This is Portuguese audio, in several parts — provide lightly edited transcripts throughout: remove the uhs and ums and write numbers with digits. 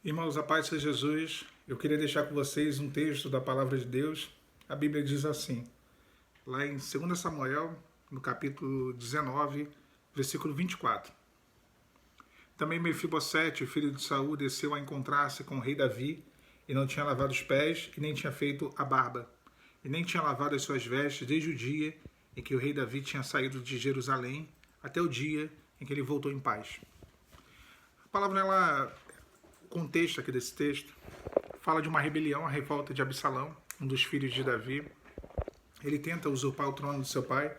Irmãos, a paz seja Jesus. Eu queria deixar com vocês um texto da palavra de Deus. A Bíblia diz assim, lá em 2 Samuel, no capítulo 19, versículo 24. Também Mefibosete, o filho de Saul, desceu a encontrar-se com o rei Davi, e não tinha lavado os pés, e nem tinha feito a barba, e nem tinha lavado as suas vestes desde o dia em que o rei Davi tinha saído de Jerusalém, até o dia em que ele voltou em paz. A palavra, o contexto aqui desse texto, fala de uma rebelião, a revolta de Absalão, um dos filhos de Davi. Ele tenta usurpar o trono de seu pai,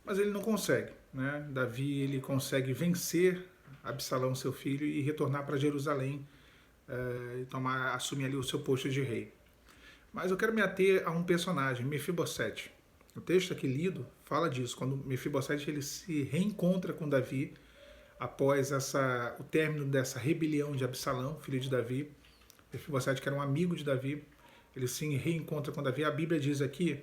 mas ele não consegue, né? Davi ele consegue vencer Absalão, seu filho, e retornar para Jerusalém e assumir ali o seu posto de rei. Mas eu quero me ater a um personagem, Mefibosete. O texto aqui lido fala disso, quando Mefibosete ele se reencontra com Davi após o término dessa rebelião de Absalão, filho de Davi. Mefibosete, que era um amigo de Davi, ele se reencontra com Davi. A Bíblia diz aqui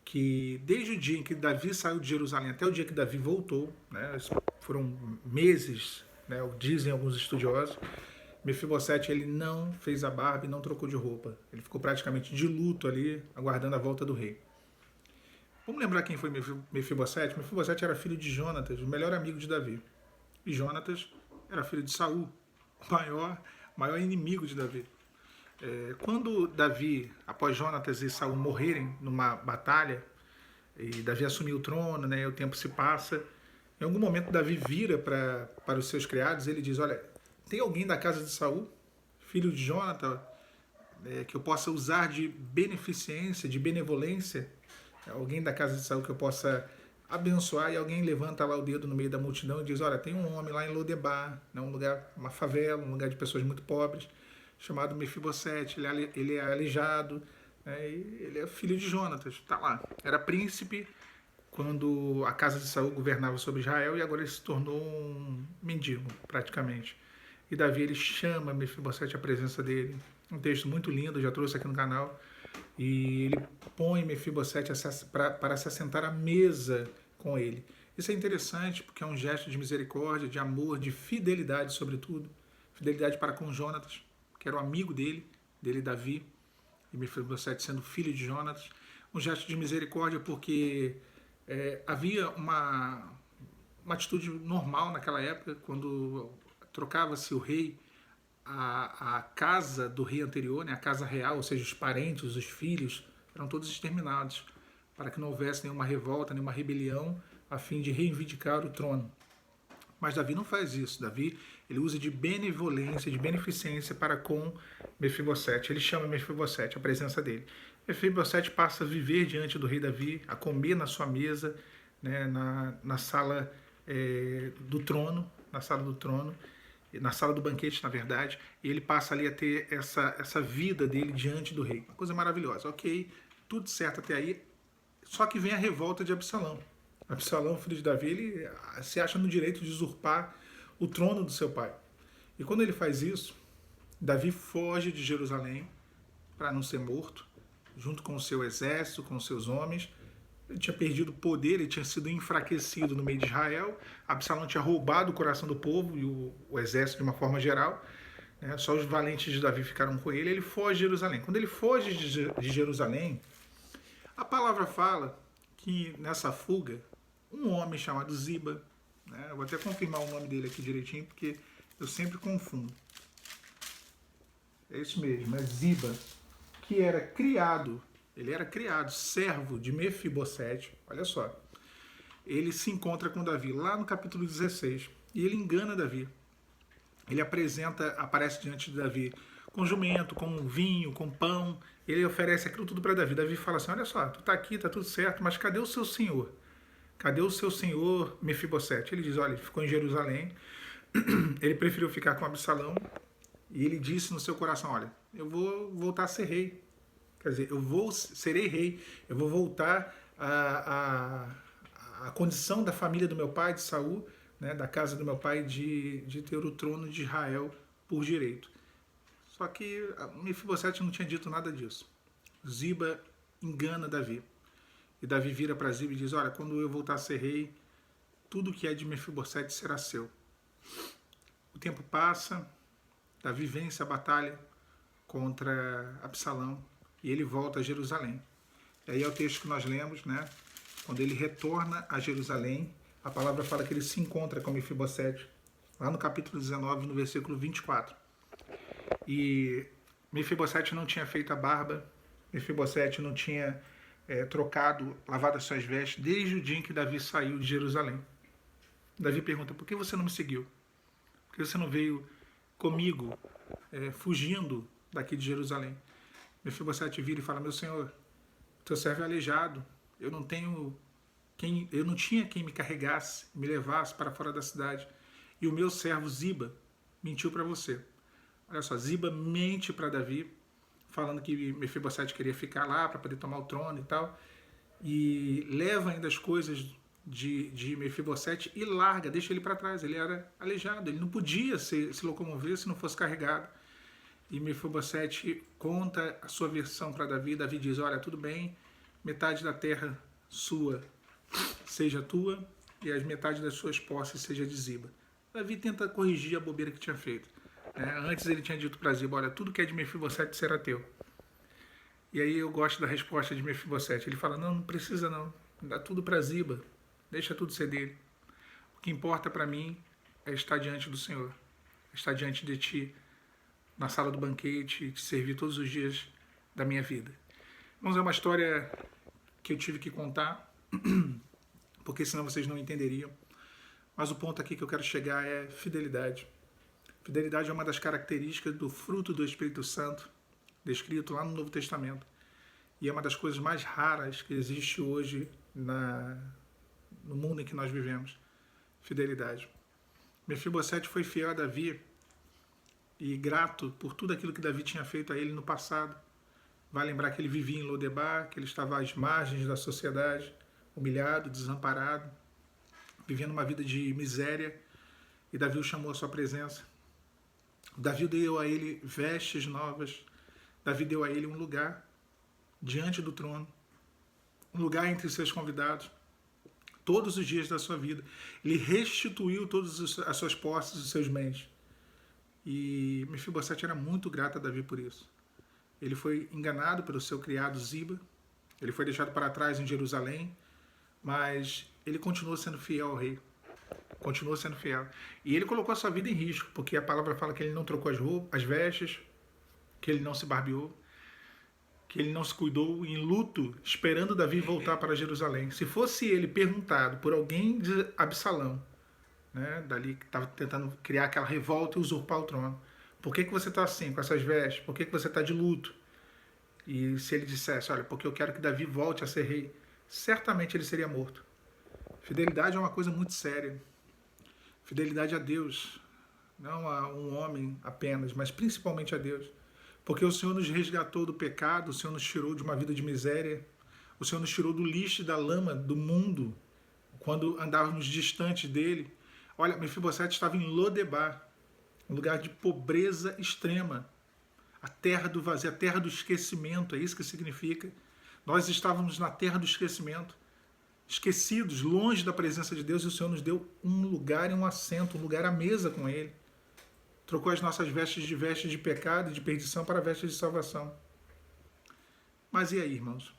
que desde o dia em que Davi saiu de Jerusalém até o dia que Davi voltou, né, foram meses, né, dizem alguns estudiosos, Mefibosete ele não fez a barba e não trocou de roupa. Ele ficou praticamente de luto ali, aguardando a volta do rei. Vamos lembrar quem foi Mefibosete? Mefibosete era filho de Jonatas, o melhor amigo de Davi. E Jonatas era filho de Saul, o maior inimigo de Davi. Quando Davi, após Jonatas e Saul morrerem numa batalha, e Davi assumiu o trono, né, e o tempo se passa, em algum momento Davi vira para os seus criados e ele diz, olha, tem alguém da casa de Saul, filho de Jonatas, que eu possa usar de beneficência, de benevolência, alguém da casa de Saul que eu possa abençoar, e alguém levanta lá o dedo no meio da multidão e diz, olha, tem um homem lá em Lodebar, né, um lugar, uma favela, um lugar de pessoas muito pobres, chamado Mefibosete, ele é aleijado, né, ele é filho de Jonatas, está lá. Era príncipe quando a casa de Saul governava sobre Israel e agora ele se tornou um mendigo, praticamente. E Davi ele chama Mefibosete à presença dele. Um texto muito lindo, já trouxe aqui no canal. E ele põe Mefibosete para se assentar à mesa com ele. Isso é interessante porque é um gesto de misericórdia, de amor, de fidelidade, sobretudo. Fidelidade para com Jonatas, que era o amigo dele Davi, e Mefibosete sendo filho de Jonatas. Um gesto de misericórdia porque havia uma atitude normal naquela época, quando trocava-se o rei, a casa do rei anterior, né, a casa real, ou seja, os parentes, os filhos, eram todos exterminados, para que não houvesse nenhuma revolta, nenhuma rebelião, a fim de reivindicar o trono. Mas Davi não faz isso. Davi ele usa de benevolência, de beneficência para com Mefibosete. Ele chama Mefibosete, a presença dele. Mefibosete passa a viver diante do rei Davi, a comer na sua mesa, né, na sala do trono, na sala do banquete, na verdade, e ele passa ali a ter essa vida dele diante do rei. Uma coisa maravilhosa. Ok, tudo certo até aí, só que vem a revolta de Absalão. Absalão, filho de Davi, ele se acha no direito de usurpar o trono do seu pai. E quando ele faz isso, Davi foge de Jerusalém para não ser morto, junto com o seu exército, com os seus homens. Ele tinha perdido o poder, ele tinha sido enfraquecido no meio de Israel. Absalão tinha roubado o coração do povo e o exército de uma forma geral. Né? Só os valentes de Davi ficaram com ele. Ele foge de Jerusalém. Quando ele foge de Jerusalém, a palavra fala que nessa fuga, um homem chamado Ziba, né? Eu vou até confirmar o nome dele aqui direitinho, porque eu sempre confundo. É isso mesmo, é Ziba, que ele era criado, servo de Mefibosete, olha só. Ele se encontra com Davi lá no capítulo 16 e ele engana Davi. Ele aparece diante de Davi com jumento, com vinho, com pão. Ele oferece aquilo tudo para Davi. Davi fala assim, olha só, tu tá aqui, tá tudo certo, mas cadê o seu senhor? Cadê o seu senhor Mefibosete? Ele diz, olha, ele ficou em Jerusalém, ele preferiu ficar com Absalão, e ele disse no seu coração, olha, eu vou voltar a ser rei. Quer dizer, serei rei, eu vou voltar à condição da família do meu pai, de Saul, né, da casa do meu pai, de ter o trono de Israel por direito. Só que Mefibosete não tinha dito nada disso. Ziba engana Davi. E Davi vira para Ziba e diz, olha, quando eu voltar a ser rei, tudo que é de Mefibosete será seu. O tempo passa, Davi vence a batalha contra Absalão e ele volta a Jerusalém. E aí é o texto que nós lemos, né? Quando ele retorna a Jerusalém, a palavra fala que ele se encontra com Mefibosete, lá no capítulo 19, no versículo 24. E Mefibosete não tinha feito a barba, Mefibosete não tinha trocado, lavado as suas vestes, desde o dia em que Davi saiu de Jerusalém. Davi pergunta, por que você não me seguiu? Por que você não veio comigo, fugindo daqui de Jerusalém? Mefibosete vira e fala, meu senhor, teu servo é aleijado, eu não tinha quem me carregasse, me levasse para fora da cidade. E o meu servo Ziba mentiu para você. Olha só, Ziba mente para Davi, falando que Mefibosete queria ficar lá para poder tomar o trono e tal. E leva ainda as coisas de Mefibosete e larga, deixa ele para trás. Ele era aleijado, ele não podia se locomover se não fosse carregado. E Mefibosete conta a sua versão para Davi. Davi diz, olha, tudo bem, metade da terra sua seja tua e as metades das suas posses seja de Ziba. Davi tenta corrigir a bobeira que tinha feito. Antes ele tinha dito para Ziba, olha, tudo que é de Mefibosete será teu. E aí eu gosto da resposta de Mefibosete. Ele fala, não precisa não, dá tudo para Ziba, deixa tudo ser dele. O que importa para mim é estar diante do Senhor, estar diante de ti, na sala do banquete, te servir todos os dias da minha vida. Vamos ver uma história que eu tive que contar, porque senão vocês não entenderiam. Mas o ponto aqui que eu quero chegar é fidelidade. Fidelidade é uma das características do fruto do Espírito Santo, descrito lá no Novo Testamento. E é uma das coisas mais raras que existe hoje no mundo em que nós vivemos. Fidelidade. Mefibosete foi fiel a Davi e grato por tudo aquilo que Davi tinha feito a ele no passado. Vai lembrar que ele vivia em Lodebar, que ele estava às margens da sociedade, humilhado, desamparado, vivendo uma vida de miséria, e Davi o chamou à sua presença. Davi deu a ele vestes novas, Davi deu a ele um lugar diante do trono, um lugar entre seus convidados, todos os dias da sua vida. Ele restituiu todas as suas posses, os seus bens. E Mefibosete era muito grato a Davi por isso. Ele foi enganado pelo seu criado Ziba, ele foi deixado para trás em Jerusalém, mas ele continuou sendo fiel ao rei. Continuou sendo fiel. E ele colocou a sua vida em risco, porque a palavra fala que ele não trocou as vestes, que ele não se barbeou, que ele não se cuidou em luto, esperando Davi voltar para Jerusalém. Se fosse ele perguntado por alguém de Absalão, né, dali que estava tentando criar aquela revolta e usurpar o trono, por que você está assim, com essas vestes? Por que você está de luto? E se ele dissesse, olha, porque eu quero que Davi volte a ser rei, certamente ele seria morto. Fidelidade é uma coisa muito séria. Fidelidade a Deus, não a um homem apenas, mas principalmente a Deus. Porque o Senhor nos resgatou do pecado, o Senhor nos tirou de uma vida de miséria, o Senhor nos tirou do lixo e da lama do mundo, quando andávamos distantes dele. Olha, Mefibosete estava em Lodebar, um lugar de pobreza extrema, a terra do vazio, a terra do esquecimento, é isso que significa. Nós estávamos na terra do esquecimento, esquecidos, longe da presença de Deus, e o Senhor nos deu um lugar e um assento, um lugar à mesa com Ele. Trocou as nossas vestes de pecado e de perdição para vestes de salvação. Mas e aí, irmãos?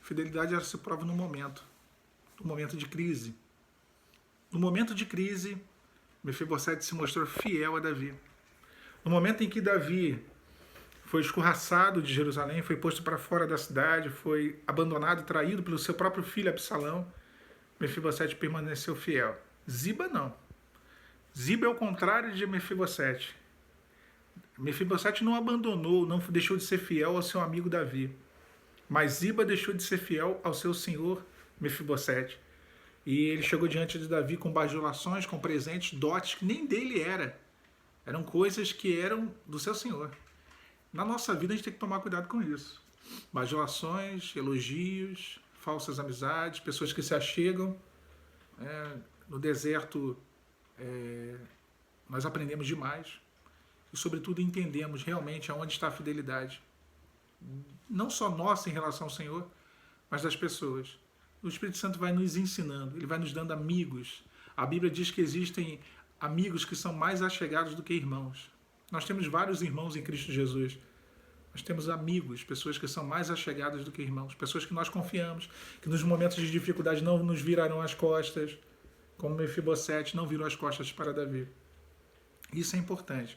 Fidelidade ela se prova no momento de crise. No momento de crise, Mefibosete se mostrou fiel a Davi. No momento em que Davi foi escorraçado de Jerusalém, foi posto para fora da cidade, foi abandonado, traído pelo seu próprio filho Absalão, Mefibosete permaneceu fiel. Ziba não. Ziba é o contrário de Mefibosete. Mefibosete não abandonou, não deixou de ser fiel ao seu amigo Davi. Mas Ziba deixou de ser fiel ao seu senhor Mefibosete. E ele chegou diante de Davi com bajulações, com presentes, dotes que nem dele era. Eram coisas que eram do seu senhor. Na nossa vida a gente tem que tomar cuidado com isso. Bajulações, elogios, falsas amizades, pessoas que se achegam. No deserto nós aprendemos demais. E sobretudo entendemos realmente aonde está a fidelidade. Não só nossa em relação ao Senhor, mas das pessoas. O Espírito Santo vai nos ensinando, ele vai nos dando amigos. A Bíblia diz que existem amigos que são mais achegados do que irmãos. Nós temos vários irmãos em Cristo Jesus. Nós temos amigos, pessoas que são mais achegadas do que irmãos, pessoas que nós confiamos, que nos momentos de dificuldade não nos virarão as costas, como Mefibosete não virou as costas para Davi. Isso é importante.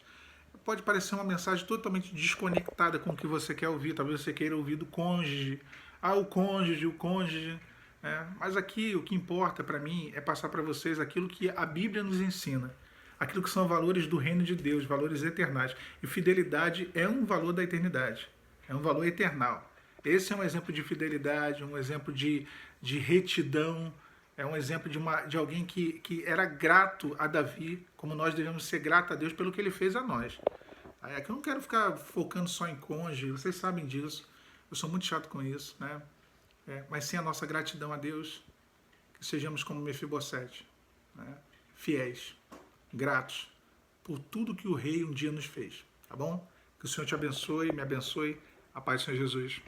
Pode parecer uma mensagem totalmente desconectada com o que você quer ouvir. Talvez você queira ouvir do cônjuge. Ah, o cônjuge, o cônjuge. Mas aqui o que importa para mim é passar para vocês aquilo que a Bíblia nos ensina. Aquilo que são valores do reino de Deus, valores eternais. E fidelidade é um valor da eternidade. É um valor eternal. Esse é um exemplo de fidelidade, um exemplo de retidão. É um exemplo de alguém que era grato a Davi, como nós devemos ser gratos a Deus pelo que ele fez a nós. Aqui eu não quero ficar focando só em cônjuge, vocês sabem disso. Eu sou muito chato com isso, né? Mas sem a nossa gratidão a Deus, que sejamos como Mefibosete, né? Fiéis, gratos por tudo que o rei um dia nos fez, tá bom? Que o Senhor te abençoe, me abençoe. A paz do Senhor Jesus.